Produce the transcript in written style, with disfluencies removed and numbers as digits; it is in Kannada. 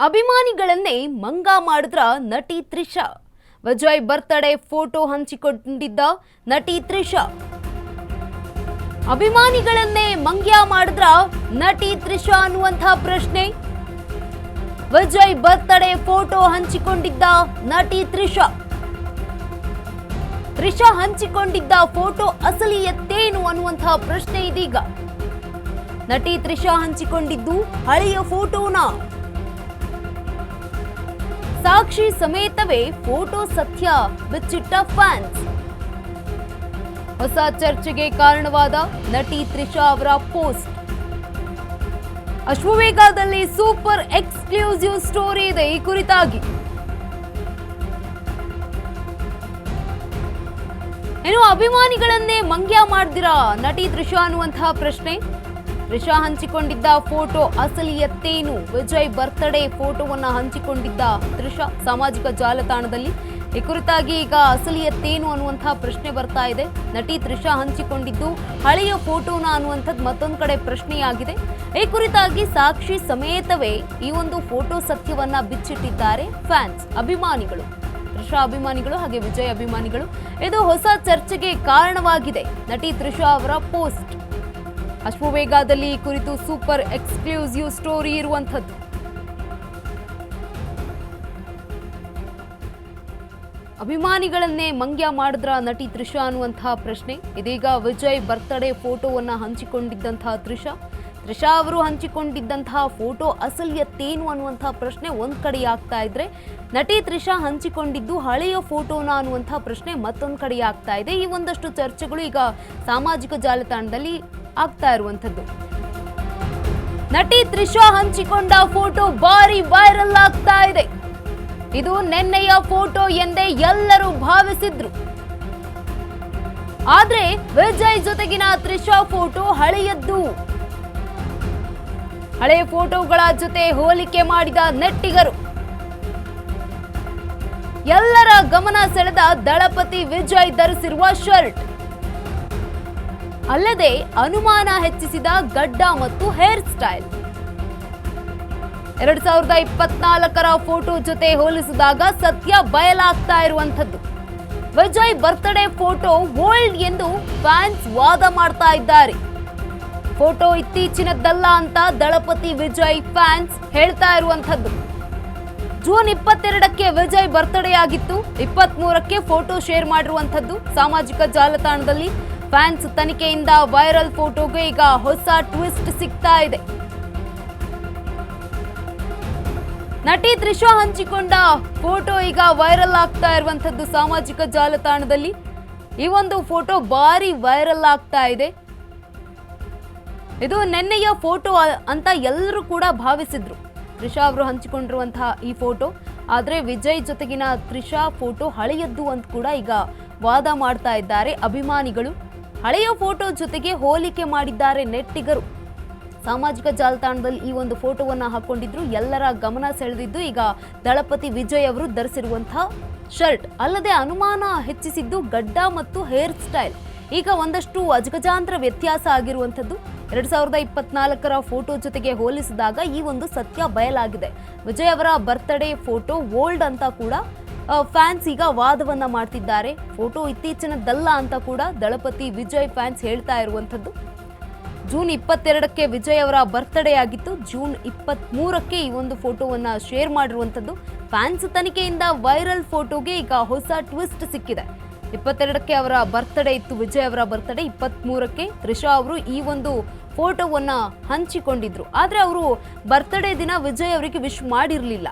ಅಭಿಮಾನಿಗಳನ್ನೇ ಮಂಗ ಮಾಡಿದ್ರ ನಟಿ ತ್ರಿಷಾ. ವಿಜಯ್ ಬರ್ತ್ಡೇ ಫೋಟೋ ಹಂಚಿಕೊಂಡಿದ್ದ ನಟಿ ತ್ರಿಷಾ. ಅಭಿಮಾನಿಗಳನ್ನೇ ಮಂಗ್ಯ ಮಾಡಿದ್ರ ನಟಿ ತ್ರಿಷಾ ಅನ್ನುವಂಥ ಪ್ರಶ್ನೆ. ವಿಜಯ್ ಬರ್ತ್ಡೇ ಫೋಟೋ ಹಂಚಿಕೊಂಡಿದ್ದ ನಟಿ ತ್ರಿಷಾ. ತ್ರಿಷಾ ಹಂಚಿಕೊಂಡಿದ್ದ ಫೋಟೋ ಅಸಲಿಯತ್ತೇನು ಅನ್ನುವಂಥ ಪ್ರಶ್ನೆ ಇದೀಗ. ನಟಿ ತ್ರಿಷಾ ಹಂಚಿಕೊಂಡಿದ್ದು ಹಳೆಯ ಫೋಟೋನಾ? ಸಾಕ್ಷಿ ಸಮೇತವೇ ಫೋಟೋ ಸತ್ಯ ಬಿಚ್ಚಿಟ್ಟ ಫ್ಯಾನ್ಸ್. ಹೊಸ ಚರ್ಚೆಗೆ ಕಾರಣವಾದ ನಟಿ ತ್ರಿಷಾ ಅವರ ಪೋಸ್ಟ್. ಅಶ್ವವೇಗದಲ್ಲಿ ಸೂಪರ್ ಎಕ್ಸ್ಕ್ಲೂಸಿವ್ ಸ್ಟೋರಿ ಇದೆ ಈ ಕುರಿತಾಗಿ. ಇನ್ನು ಅಭಿಮಾನಿಗಳನ್ನೇ ಮಂಗ್ಯ ಮಾಡ್ದಿರಾ ನಟಿ ತ್ರಿಷಾ ಅನ್ನುವಂತಹ ಪ್ರಶ್ನೆ. ತ್ರಿಷಾ ಹಂಚಿಕೊಂಡಿದ್ದ ಫೋಟೋ ಅಸಲಿಯತ್ತೇನು? ವಿಜಯ್ ಬರ್ತ್ಡೇ ಫೋಟೋವನ್ನ ಹಂಚಿಕೊಂಡಿದ್ದ ತ್ರಿಷಾ ಸಾಮಾಜಿಕ ಜಾಲತಾಣದಲ್ಲಿ. ಈ ಕುರಿತಾಗಿ ಈಗ ಅಸಲಿಯತ್ತೇನು ಅನ್ನುವಂತಹ ಪ್ರಶ್ನೆ ಬರ್ತಾ ಇದೆ. ನಟಿ ತ್ರಿಷಾ ಹಂಚಿಕೊಂಡಿದ್ದು ಹಳೆಯ ಫೋಟೋನ ಅನ್ನುವಂಥದ್ದು ಮತ್ತೊಂದು ಕಡೆ ಪ್ರಶ್ನೆಯಾಗಿದೆ. ಈ ಕುರಿತಾಗಿ ಸಾಕ್ಷಿ ಸಮೇತವೇ ಈ ಒಂದು ಫೋಟೋ ಸತ್ಯವನ್ನ ಬಿಚ್ಚಿಟ್ಟಿದ್ದಾರೆ ಫ್ಯಾನ್ಸ್, ಅಭಿಮಾನಿಗಳು. ತ್ರಿಷಾ ಅಭಿಮಾನಿಗಳು ಹಾಗೆ ವಿಜಯ್ ಅಭಿಮಾನಿಗಳು. ಇದು ಹೊಸ ಚರ್ಚೆಗೆ ಕಾರಣವಾಗಿದೆ. ನಟಿ ತ್ರಿಷಾ ಅವರ ಪೋಸ್ಟ್. ಅಶ್ವವೇಗದಲ್ಲಿ ಈ ಕುರಿತು ಸೂಪರ್ ಎಕ್ಸ್ಕ್ಲೂಸಿವ್ ಸ್ಟೋರಿ ಇರುವಂಥದ್ದು. ಅಭಿಮಾನಿಗಳನ್ನೇ ಮಂಗ್ಯ ಮಾಡಿದ್ರ ನಟಿ ತ್ರಿಷಾ ಅನ್ನುವಂತಹ ಪ್ರಶ್ನೆ. ಇದೀಗ ವಿಜಯ್ ಬರ್ತ್ಡೇ ಫೋಟೋವನ್ನ ಹಂಚಿಕೊಂಡಿದ್ದಂತಹ ತ್ರಿಷಾ ಅವರು ಹಂಚಿಕೊಂಡಿದ್ದಂತಹ ಫೋಟೋ ಅಸಲಿಯತ್ತೇನು ಅನ್ನುವಂತಹ ಪ್ರಶ್ನೆ ಒಂದ್ ಕಡೆ ಆಗ್ತಾ ಇದ್ರೆ, ನಟಿ ತ್ರಿಷಾ ಹಂಚಿಕೊಂಡಿದ್ದು ಹಳೆಯ ಫೋಟೋನ ಅನ್ನುವಂತಹ ಪ್ರಶ್ನೆ ಮತ್ತೊಂದು ಕಡೆ ಆಗ್ತಾ ಇದೆ. ಈ ಒಂದಷ್ಟು ಚರ್ಚೆಗಳು ಈಗ ಸಾಮಾಜಿಕ ಜಾಲತಾಣದಲ್ಲಿ ಆಗ್ತಾ ಇರುವಂತದ್ದು. ನಟಿ ತ್ರಿಷಾ ಹಂಚಿಕೊಂಡ ಫೋಟೋ ಭಾರಿ ವೈರಲ್ ಆಗ್ತಾ ಇದೆ. ಇದು ನೆನ್ನೆಯ ಫೋಟೋ ಎಂದೇ ಎಲ್ಲರೂ ಭಾವಿಸಿದ್ರು. ಆದ್ರೆ ವಿಜಯ್ ಜೊತೆಗಿನ ತ್ರಿಷಾ ಫೋಟೋ ಹಳೆಯದ್ದು. ಹಳೆಯ ಫೋಟೋಗಳ ಜೊತೆ ಹೋಲಿಕೆ ಮಾಡಿದ ನೆಟ್ಟಿಗರು. ಎಲ್ಲರ ಗಮನ ಸೆಳೆದ ದಳಪತಿ ವಿಜಯ್ ಧರಿಸಿರುವ ಶರ್ಟ್, ಅಲ್ಲದೆ ಅನುಮಾನ ಹೆಚ್ಚಿಸಿದ ಗಡ್ಡ ಮತ್ತು ಹೇರ್ ಸ್ಟೈಲ್. 2024ರ ಫೋಟೋ ಜೊತೆ ಹೋಲಿಸಿದಾಗ ಸತ್ಯ ಬಯಲಾಗ್ತಾ ಇರುವಂತದ್ದು. ವಿಜಯ್ ಬರ್ತ್ಡೇ ಫೋಟೋ ಓಲ್ಡ್ ಎಂದು ಫ್ಯಾನ್ಸ್ ವಾದ ಮಾಡ್ತಾ ಇದ್ದಾರೆ. ಫೋಟೋ ಇತ್ತೀಚಿನದ್ದಲ್ಲ ಅಂತ ದಳಪತಿ ವಿಜಯ್ ಫ್ಯಾನ್ಸ್ ಹೇಳ್ತಾ ಇರುವಂತದ್ದು. ಜೂನ್ 22ಕ್ಕೆ ವಿಜಯ್ ಬರ್ತ್ಡೇ ಆಗಿತ್ತು. 23ಕ್ಕೆ ಫೋಟೋ ಶೇರ್ ಮಾಡಿರುವಂತದ್ದು ಸಾಮಾಜಿಕ ಜಾಲತಾಣದಲ್ಲಿ. ಫ್ಯಾನ್ಸ್ ತನಿಖೆಯಿಂದ ವೈರಲ್ ಫೋಟೋಗೆ ಈಗ ಹೊಸ ಟ್ವಿಸ್ಟ್ ಸಿಗ್ತಾ ಇದೆ. ನಟಿ ತ್ರಿಷಾ ಹಂಚಿಕೊಂಡ ಫೋಟೋ ಈಗ ವೈರಲ್ ಆಗ್ತಾ ಇರುವಂತದ್ದು ಸಾಮಾಜಿಕ ಜಾಲತಾಣದಲ್ಲಿ. ಈ ಒಂದು ಫೋಟೋ ಭಾರಿ ವೈರಲ್ ಆಗ್ತಾ ಇದೆ. ಇದು ನೆನ್ನೆಯ ಫೋಟೋ ಅಂತ ಎಲ್ಲರೂ ಕೂಡ ಭಾವಿಸಿದ್ರು, ತ್ರಿಷಾ ಅವರು ಹಂಚಿಕೊಂಡಿರುವಂತಹ ಈ ಫೋಟೋ. ಆದ್ರೆ ವಿಜಯ್ ಜೊತೆಗಿನ ತ್ರಿಷಾ ಫೋಟೋ ಹಳೆಯದ್ದು ಅಂತ ಕೂಡ ಈಗ ವಾದ ಮಾಡ್ತಾ ಇದ್ದಾರೆ ಅಭಿಮಾನಿಗಳು. ಹಳೆಯ ಫೋಟೋ ಜೊತೆಗೆ ಹೋಲಿಕೆ ಮಾಡಿದ್ದಾರೆ ನೆಟ್ಟಿಗರು. ಸಾಮಾಜಿಕ ಜಾಲತಾಣದಲ್ಲಿ ಈ ಒಂದು ಫೋಟೋವನ್ನ ಹಾಕೊಂಡಿದ್ರು. ಎಲ್ಲರ ಗಮನ ಸೆಳೆದಿದ್ದು ಈಗ ದಳಪತಿ ವಿಜಯ್ ಅವರು ಧರಿಸಿರುವಂತಹ ಶರ್ಟ್, ಅಲ್ಲದೆ ಅನುಮಾನ ಹೆಚ್ಚಿಸಿದ್ದು ಗಡ್ಡ ಮತ್ತು ಹೇರ್ ಸ್ಟೈಲ್. ಈಗ ಒಂದಷ್ಟು ಅಜಗಜಾಂತರ ವ್ಯತ್ಯಾಸ ಆಗಿರುವಂಥದ್ದು. 2024ರ ಫೋಟೋ ಜೊತೆಗೆ ಹೋಲಿಸಿದಾಗ ಈ ಒಂದು ಸತ್ಯ ಬಯಲಾಗಿದೆ. ವಿಜಯ್ ಅವರ ಬರ್ತ್ಡೇ ಫೋಟೋ ಓಲ್ಡ್ ಅಂತ ಕೂಡ ಫ್ಯಾನ್ಸ್ ಈಗ ವಾದವನ್ನ ಮಾಡ್ತಿದ್ದಾರೆ. ಫೋಟೋ ಇತ್ತೀಚಿನದ್ದಲ್ಲ ಅಂತ ಕೂಡ ದಳಪತಿ ವಿಜಯ್ ಫ್ಯಾನ್ಸ್ ಹೇಳ್ತಾ ಇರುವಂಥದ್ದು. ಜೂನ್ 22ಕ್ಕೆ ವಿಜಯ್ ಅವರ ಬರ್ತ್ಡೇ ಆಗಿತ್ತು. ಜೂನ್ 23ಕ್ಕೆ ಈ ಒಂದು ಫೋಟೋವನ್ನ ಶೇರ್ ಮಾಡಿರುವಂಥದ್ದು. ಫ್ಯಾನ್ಸ್ ತನಿಖೆಯಿಂದ ವೈರಲ್ ಫೋಟೋಗೆ ಈಗ ಹೊಸ ಟ್ವಿಸ್ಟ್ ಸಿಕ್ಕಿದೆ. 22ಕ್ಕೆ ಅವರ ಬರ್ತ್ಡೇ ಇತ್ತು, ವಿಜಯ್ ಅವರ ಬರ್ತ್ಡೇ. 23ಕ್ಕೆ ತ್ರಿಷಾ ಅವರು ಈ ಒಂದು ಫೋಟೋವನ್ನ ಹಂಚಿಕೊಂಡಿದ್ರು. ಆದ್ರೆ ಅವರು ಬರ್ತ್ಡೇ ದಿನ ವಿಜಯ್ ಅವರಿಗೆ ವಿಶ್ ಮಾಡಿರಲಿಲ್ಲ.